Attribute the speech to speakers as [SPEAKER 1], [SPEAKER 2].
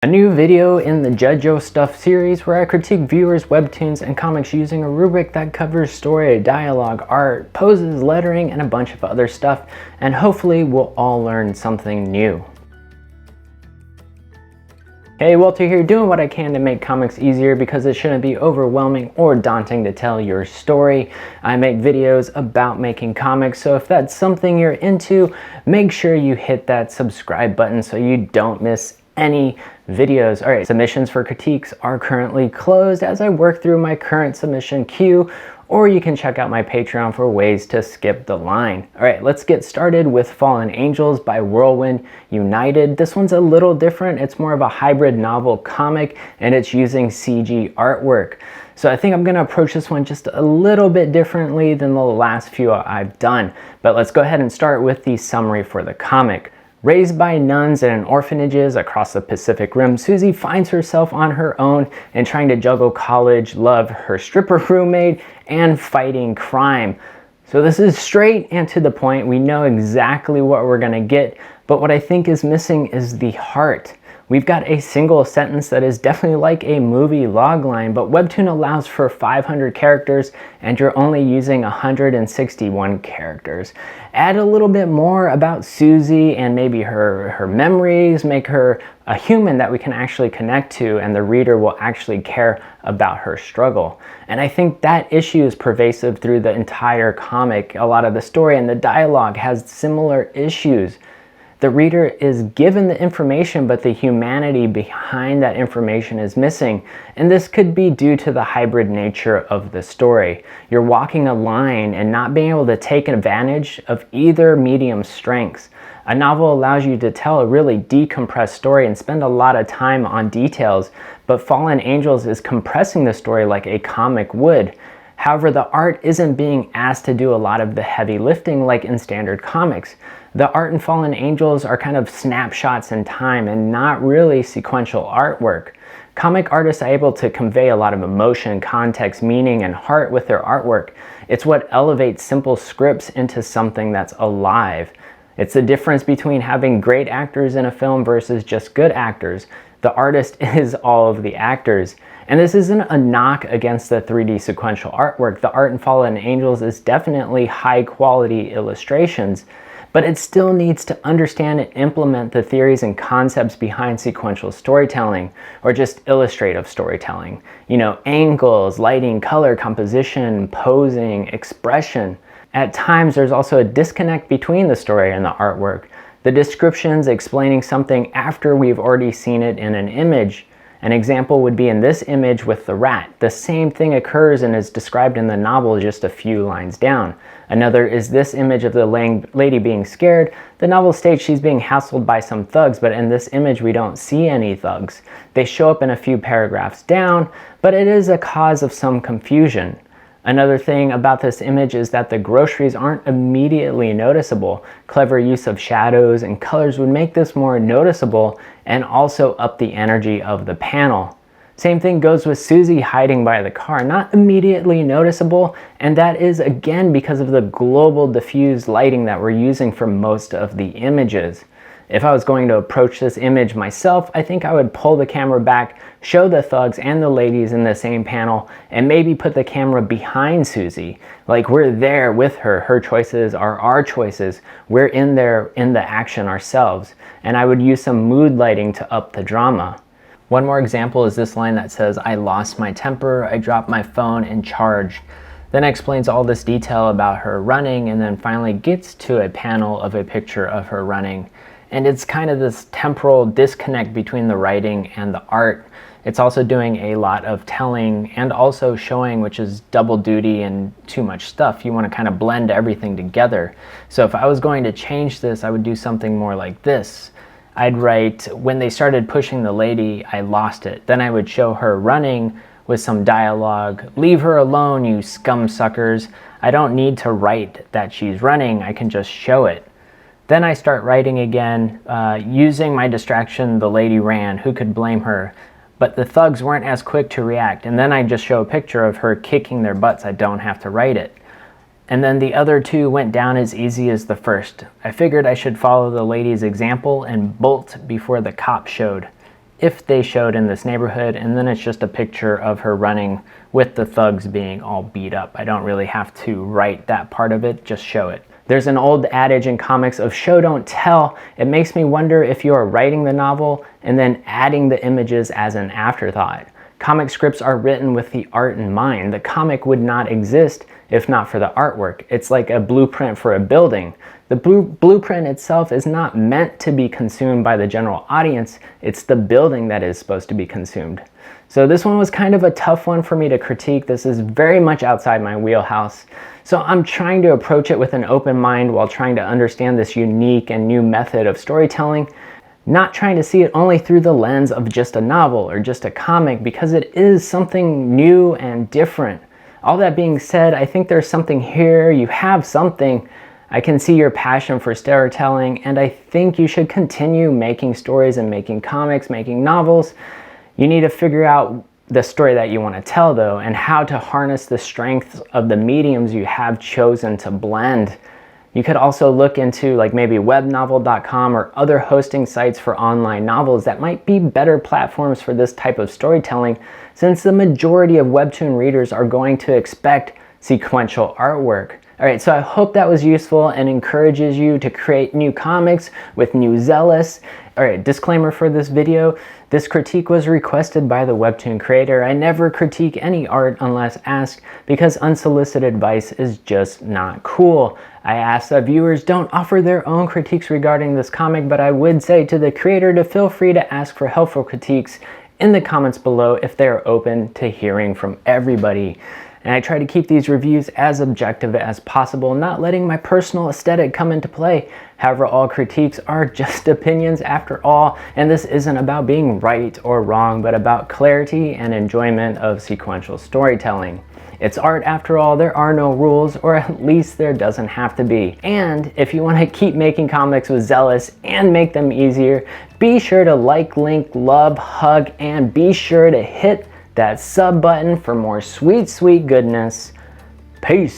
[SPEAKER 1] A new video in the Judge Stuff series where I critique viewers' webtoons and comics using a rubric that covers story, dialogue, art, poses, lettering, and a bunch of other stuff, and hopefully we'll all learn something new. Hey, Walter here, doing what I can to make comics easier because it shouldn't be overwhelming or daunting to tell your story. I make videos about making comics, so if that's something you're into, make sure you hit that subscribe button so you don't miss any videos. All right, submissions for critiques are currently closed as I work through my current submission queue, or you can check out my Patreon for ways to skip the line. All right, let's get started with Fallen Angels by Whirlwind United. This one's a little different. It's more of a hybrid novel comic, and it's using CG artwork. So I think I'm gonna approach this one just a little bit differently than the last few I've done. But let's go ahead and start with the summary for the comic. Raised by nuns in orphanages across the Pacific Rim, Susie finds herself on her own and trying to juggle college, love, her stripper roommate, and fighting crime. So this is straight and to the point. We know exactly what we're gonna get, but what I think is missing is the heart. We've got a single sentence that is definitely like a movie logline, but Webtoon allows for 500 characters and you're only using 161 characters. Add a little bit more about Susie and maybe her memories, make her a human that we can actually connect to and the reader will actually care about her struggle. And I think that issue is pervasive through the entire comic. A lot of the story and the dialogue has similar issues. The reader is given the information, but the humanity behind that information is missing. And this could be due to the hybrid nature of the story. You're walking a line and not being able to take advantage of either medium's strengths. A novel allows you to tell a really decompressed story and spend a lot of time on details, but Fallen Angels is compressing the story like a comic would. However, the art isn't being asked to do a lot of the heavy lifting like in standard comics. The art in Fallen Angels are kind of snapshots in time and not really sequential artwork. Comic artists are able to convey a lot of emotion, context, meaning, and heart with their artwork. It's what elevates simple scripts into something that's alive. It's the difference between having great actors in a film versus just good actors. The artist is all of the actors. And this isn't a knock against the 3D sequential artwork. The art in Fallen Angels is definitely high quality illustrations, but it still needs to understand and implement the theories and concepts behind sequential storytelling, or just illustrative storytelling. You know, angles, lighting, color, composition, posing, expression. At times, there's also a disconnect between the story and the artwork. The descriptions explaining something after we've already seen it in an image. An example would be in this image with the rat. The same thing occurs and is described in the novel just a few lines down. Another is this image of the lady being scared. The novel states she's being hassled by some thugs, but in this image we don't see any thugs. They show up in a few paragraphs down, but it is a cause of some confusion. Another thing about this image is that the groceries aren't immediately noticeable. Clever use of shadows and colors would make this more noticeable and also up the energy of the panel. Same thing goes with Susie hiding by the car, not immediately noticeable, and that is again because of the global diffused lighting that we're using for most of the images. If I was going to approach this image myself, I think I would pull the camera back, show the thugs and the ladies in the same panel, and maybe put the camera behind Susie. Like we're there with her. Her choices are our choices. We're in there in the action ourselves. And I would use some mood lighting to up the drama. One more example is this line that says, "I lost my temper, I dropped my phone and charged." Then explains all this detail about her running and then finally gets to a panel of a picture of her running. And it's kind of this temporal disconnect between the writing and the art. It's also doing a lot of telling and also showing, which is double duty and too much stuff. You want to kind of blend everything together. So if I was going to change this, I would do something more like this. I'd write, "When they started pushing the lady, I lost it." Then I would show her running with some dialogue. "Leave her alone, you scum suckers." I don't need to write that she's running. I can just show it. Then I start writing again, using my distraction, "The lady ran, who could blame her?" But the thugs weren't as quick to react. And then I just show a picture of her kicking their butts. I don't have to write it. And then the other two went down as easy as the first. I figured I should follow the lady's example and bolt before the cop showed. if they showed in this neighborhood, and then it's just a picture of her running with the thugs being all beat up. I don't really have to write that part of it, just show it. There's an old adage in comics of show don't tell. It makes me wonder if you're writing the novel and then adding the images as an afterthought. Comic scripts are written with the art in mind. The comic would not exist if not for the artwork. It's like a blueprint for a building. The blueprint itself is not meant to be consumed by the general audience. It's the building that is supposed to be consumed. So this one was kind of a tough one for me to critique. This is very much outside my wheelhouse. So I'm trying to approach it with an open mind while trying to understand this unique and new method of storytelling, not trying to see it only through the lens of just a novel or just a comic, because it is something new and different. All that being said, I think there's something here. You have something. I can see your passion for storytelling, and I think you should continue making stories and making comics, making novels. You need to figure out the story that you want to tell, though, and how to harness the strengths of the mediums you have chosen to blend. You could also look into like maybe webnovel.com or other hosting sites for online novels that might be better platforms for this type of storytelling, since the majority of Webtoon readers are going to expect sequential artwork. All right, so I hope that was useful and encourages you to create new comics with new zealous. All right, disclaimer for this video, this critique was requested by the Webtoon creator. I never critique any art unless asked, because unsolicited advice is just not cool. I ask that viewers don't offer their own critiques regarding this comic, but I would say to the creator to feel free to ask for helpful critiques in the comments below if they are open to hearing from everybody. And I try to keep these reviews as objective as possible, not letting my personal aesthetic come into play. However, all critiques are just opinions after all, and this isn't about being right or wrong, but about clarity and enjoyment of sequential storytelling. It's art after all, there are no rules, or at least there doesn't have to be. And if you want to keep making comics with zealous and make them easier, be sure to like, link, love, hug, and be sure to hit that sub button for more sweet, sweet goodness. Peace.